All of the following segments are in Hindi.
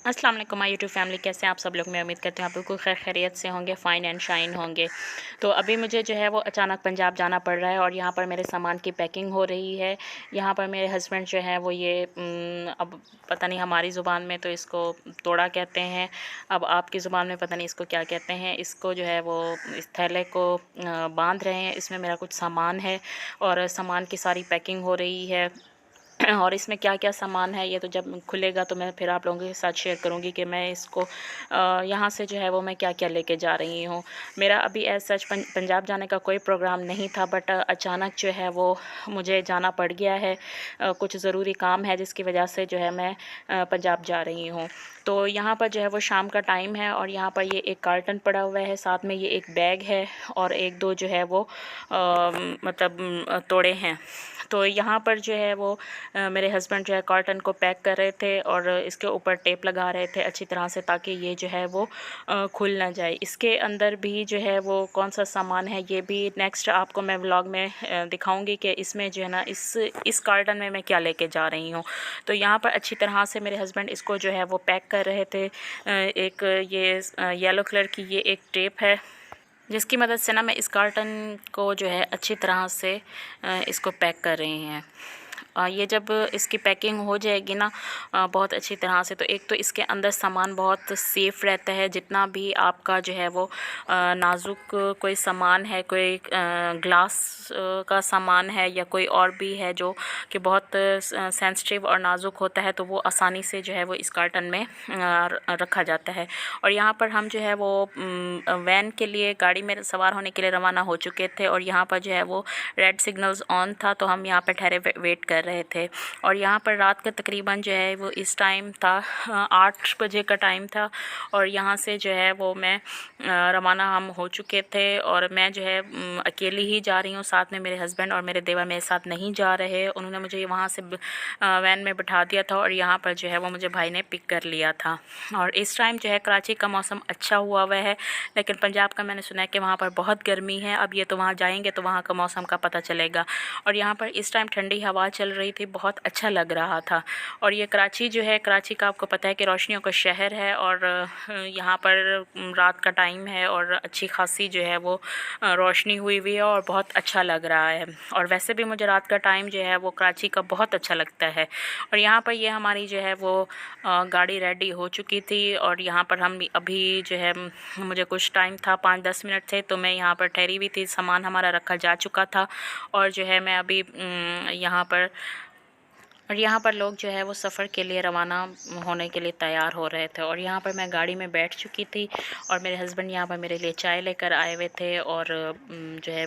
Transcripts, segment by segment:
अस्सलाम वालेकुम माय यूट्यूब फैमिली, कैसे हैं आप सब लोग। मैं उम्मीद करती हूँ आप बिल्कुल खैर खैरियत से होंगे, फ़ाइन एंड शाइन होंगे। तो अभी मुझे जो है वो अचानक पंजाब जाना पड़ रहा है और यहाँ पर मेरे सामान की पैकिंग हो रही है। यहाँ पर मेरे हस्बैंड जो है वो ये अब पता नहीं, हमारी ज़ुबान में तो इसको तोड़ा कहते हैं, अब आपकी ज़ुबान में पता नहीं इसको क्या कहते हैं। इसको जो है वो इस थैले को बांध रहे हैं, इसमें मेरा कुछ सामान है और सामान की सारी पैकिंग हो रही है। और इसमें क्या-क्या सामान है ये तो जब खुलेगा तो मैं फिर आप लोगों के साथ शेयर करूँगी कि मैं इसको यहाँ से जो है वो मैं क्या-क्या लेके जा रही हूँ। मेरा अभी एज़ सच पंजाब जाने का कोई प्रोग्राम नहीं था, बट अचानक जो है वो मुझे जाना पड़ गया है। कुछ ज़रूरी काम है जिसकी वजह से जो है मैं पंजाब जा रही हूँ। तो यहाँ पर जो है वो शाम का टाइम है और यहाँ पर ये एक कार्टन पड़ा हुआ है, साथ में ये एक बैग है और 1-2 जो है वो तोड़े हैं। तो यहाँ पर जो है वो मेरे हस्बैंड जो है कॉटन को पैक कर रहे थे और इसके ऊपर टेप लगा रहे थे अच्छी तरह से, ताकि ये जो है वो खुल ना जाए। इसके अंदर भी जो है वो कौन सा सामान है ये भी नेक्स्ट आपको मैं व्लॉग में दिखाऊंगी कि इसमें जो है ना इस कार्टन में मैं क्या लेके जा रही हूँ। तो यहाँ पर अच्छी तरह से मेरे हस्बैंड इसको जो है वो पैक कर रहे थे। एक ये येलो कलर की ये एक टेप है जिसकी मदद से ना मैं इस कार्टन को जो है अच्छी तरह से इसको पैक कर रही हैं। ये जब इसकी पैकिंग हो जाएगी ना बहुत अच्छी तरह से, तो एक तो इसके अंदर सामान बहुत सेफ़ रहता है। जितना भी आपका जो है वो नाज़ुक कोई सामान है, कोई ग्लास का सामान है या कोई और भी है जो कि बहुत सेंसिटिव और नाज़ुक होता है, तो वो आसानी से जो है वो इस कार्टन में रखा जाता है। और यहाँ पर हम जो है वो वैन के लिए गाड़ी में सवार होने के लिए रवाना हो चुके थे और यहाँ पर जो है वो रेड सिग्नल्स ऑन था, तो हम यहाँ पर ठहरे वेट कर रहे थे। और यहाँ पर रात का तकरीबन जो है वो इस टाइम था 8 बजे का टाइम था और यहाँ से जो है वो मैं रवाना हम हो चुके थे और मैं जो है अकेली ही जा रही हूँ, साथ में मेरे हस्बैंड और मेरे देवर मेरे साथ नहीं जा रहे। उन्होंने मुझे वहाँ से वैन में बिठा दिया था और यहाँ पर जो है वो मुझे भाई ने पिक कर लिया था। और इस टाइम जो है कराची का मौसम अच्छा हुआ हुआ है, लेकिन पंजाब का मैंने सुना है कि वहाँ पर बहुत गर्मी है। अब ये तो वहाँ जाएंगे तो वहाँ का मौसम का पता चलेगा। और यहाँ पर इस टाइम ठंडी हवा चल रही थी, बहुत अच्छा लग रहा था। और ये कराची जो है, कराची का आपको पता है कि रोशनियों का शहर है और यहाँ पर रात का टाइम है और अच्छी खासी जो है वो रोशनी हुई हुई है और बहुत अच्छा लग रहा है। और वैसे भी मुझे रात का टाइम जो है वो कराची का बहुत अच्छा लगता है। और यहाँ पर ये हमारी जो है वो गाड़ी रेडी हो चुकी थी और यहाँ पर हम अभी जो है मुझे कुछ टाइम था, 5-10 मिनट थे, तो मैं यहाँ पर ठहरी हुई थी। सामान हमारा रखा जा चुका था और जो है मैं अभी यहाँ पर लोग जो है वो सफ़र के लिए रवाना होने के लिए तैयार हो रहे थे और यहाँ पर मैं गाड़ी में बैठ चुकी थी और मेरे हस्बैंड यहाँ पर मेरे लिए चाय लेकर आए हुए थे। और जो है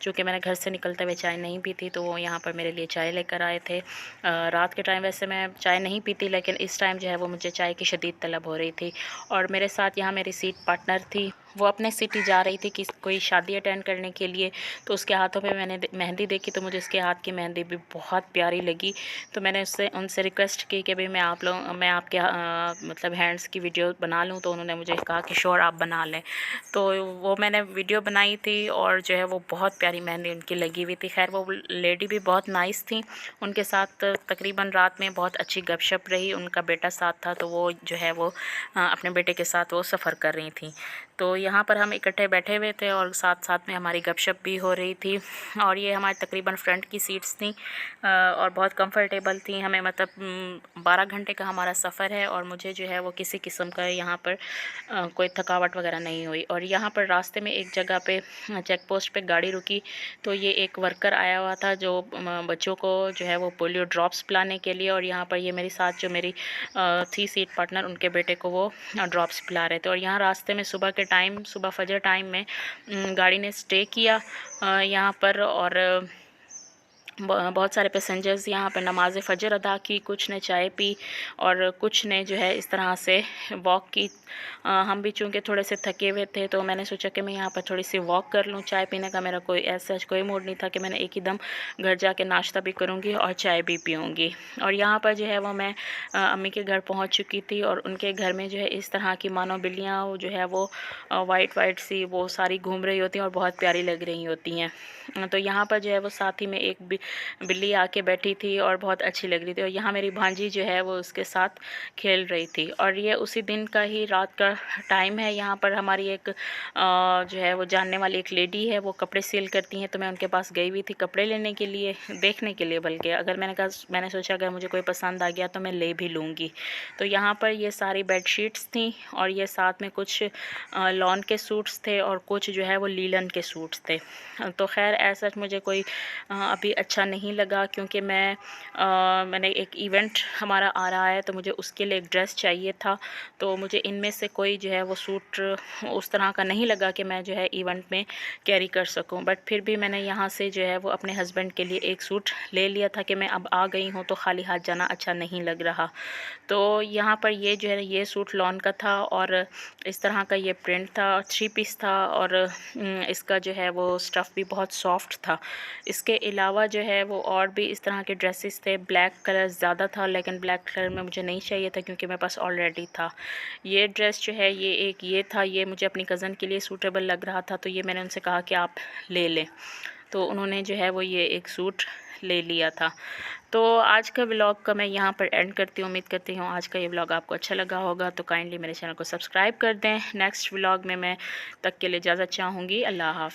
चूँकि मैंने घर से निकलते हुए चाय नहीं पी थी, तो वो यहाँ पर मेरे लिए चाय लेकर आए थे। रात के टाइम वैसे मैं चाय नहीं पीती, लेकिन इस टाइम जो है वो मुझे चाय की शदीद तलब हो रही थी। और मेरे साथ यहाँ मेरी सीट पार्टनर थी, वो अपने सिटी जा रही थी कि कोई शादी अटेंड करने के लिए, तो उसके हाथों पे मैंने मेहंदी देखी, तो मुझे उसके हाथ की मेहंदी भी बहुत प्यारी लगी। तो मैंने उनसे रिक्वेस्ट की कि भाई मैं आपके मतलब हैंड्स की वीडियो बना लूँ, तो उन्होंने मुझे कहा कि श्योर आप बना लें। तो वो मैंने वीडियो बनाई थी और जो है वो बहुत प्यारी मेहंदी उनकी लगी हुई थी। खैर वो लेडी भी बहुत नाइस थी, उनके साथ तकरीबन रात में बहुत अच्छी गपशप रही। उनका बेटा साथ था, तो वो जो है वो अपने बेटे के साथ वो सफ़र कर रही थी। तो यहाँ पर हम इकट्ठे बैठे हुए थे और साथ साथ में हमारी गपशप भी हो रही थी। और ये हमारी तकरीबन फ्रंट की सीट्स थी और बहुत कंफर्टेबल थी। हमें मतलब 12 घंटे का हमारा सफ़र है और मुझे जो है वो किसी किस्म का यहाँ पर कोई थकावट वगैरह नहीं हुई। और यहाँ पर रास्ते में एक जगह पे चेक पोस्ट पे गाड़ी रुकी, तो ये एक वर्कर आया हुआ था जो बच्चों को जो है वो पोलियो ड्रॉप्स पिलाने के लिए, और यहाँ पर ये मेरे साथ जो मेरी थी सीट पार्टनर, उनके बेटे को वो ड्रॉप्स पिला रहे थे। और यहाँ रास्ते में सुबह फजर टाइम में गाड़ी ने स्टे किया यहाँ पर। और बहुत सारे पैसेंजर्स यहाँ पर नमाज़ फ़जर अदा की, कुछ ने चाय पी और कुछ ने जो है इस तरह से वॉक की। हम भी चूँकि थोड़े से थके हुए थे, तो मैंने सोचा कि मैं यहाँ पर थोड़ी सी वॉक कर लूँ। चाय पीने का मेरा कोई ऐसा कोई मूड नहीं था कि मैंने एक ही दम घर जाके नाश्ता भी करूँगी और चाय भी पीऊँगी। और यहाँ पर जो है वो मैं अम्मी के घर पहुँच चुकी थी और उनके घर में जो है इस तरह की मानो बिल्लियाँ जो है वो वाइट सी वो सारी घूम रही होती हैं और बहुत प्यारी लग रही होती हैं। तो यहाँ पर जो है वो साथ ही में एक बिल्ली आके बैठी थी और बहुत अच्छी लग रही थी, और यहाँ मेरी भांजी जो है वो उसके साथ खेल रही थी। और ये उसी दिन का ही रात का टाइम है। यहाँ पर हमारी एक जो है वो जानने वाली एक लेडी है, वो कपड़े सेल करती हैं, तो मैं उनके पास गई हुई थी कपड़े लेने के लिए, देखने के लिए बल्कि। अगर मैंने सोचा अगर मुझे कोई पसंद आ गया तो मैं ले भी लूँगी। तो यहाँ पर ये सारी बेडशीट्स थी, और ये साथ में कुछ लॉन के सूट्स थे, और कुछ जो है वो लीलन के सूट्स थे। तो खैर ऐसा मुझे कोई अभी अच्छा नहीं लगा, क्योंकि मैंने एक इवेंट हमारा आ रहा है, तो मुझे उसके लिए एक ड्रेस चाहिए था। तो मुझे इनमें से कोई जो है वो सूट उस तरह का नहीं लगा कि मैं जो है इवेंट में कैरी कर सकूं। बट फिर भी मैंने यहाँ से जो है वो अपने हस्बैंड के लिए एक सूट ले लिया था कि मैं अब आ गई हूँ तो खाली हाथ जाना अच्छा नहीं लग रहा। तो यहाँ पर ये जो है ये सूट लॉन का था, और इस तरह का ये प्रिंट था, 3 पीस था, और इसका जो है वो स्टफ़ भी बहुत सॉफ्ट था। इसके अलावा जो है वो और भी इस तरह के ड्रेसेस थे। ब्लैक कलर ज़्यादा था, लेकिन ब्लैक कलर में मुझे नहीं चाहिए था क्योंकि मेरे पास ऑलरेडी था। ये ड्रेस जो है ये था, ये मुझे अपनी कज़न के लिए सूटेबल लग रहा था, तो ये मैंने उनसे कहा कि आप ले लें। तो उन्होंने जो है वो ये एक सूट ले लिया था। तो आज का व्लॉग का मैं यहाँ पर एंड करती हूँ। उम्मीद करती हूँ आज का ये व्लॉग आपको अच्छा लगा होगा। तो काइंडली मेरे चैनल को सब्सक्राइब कर दें। नेक्स्ट व्लॉग में मैं तक के लिए इजाज़त चाहूँगी। अल्लाह हाफ़िज़।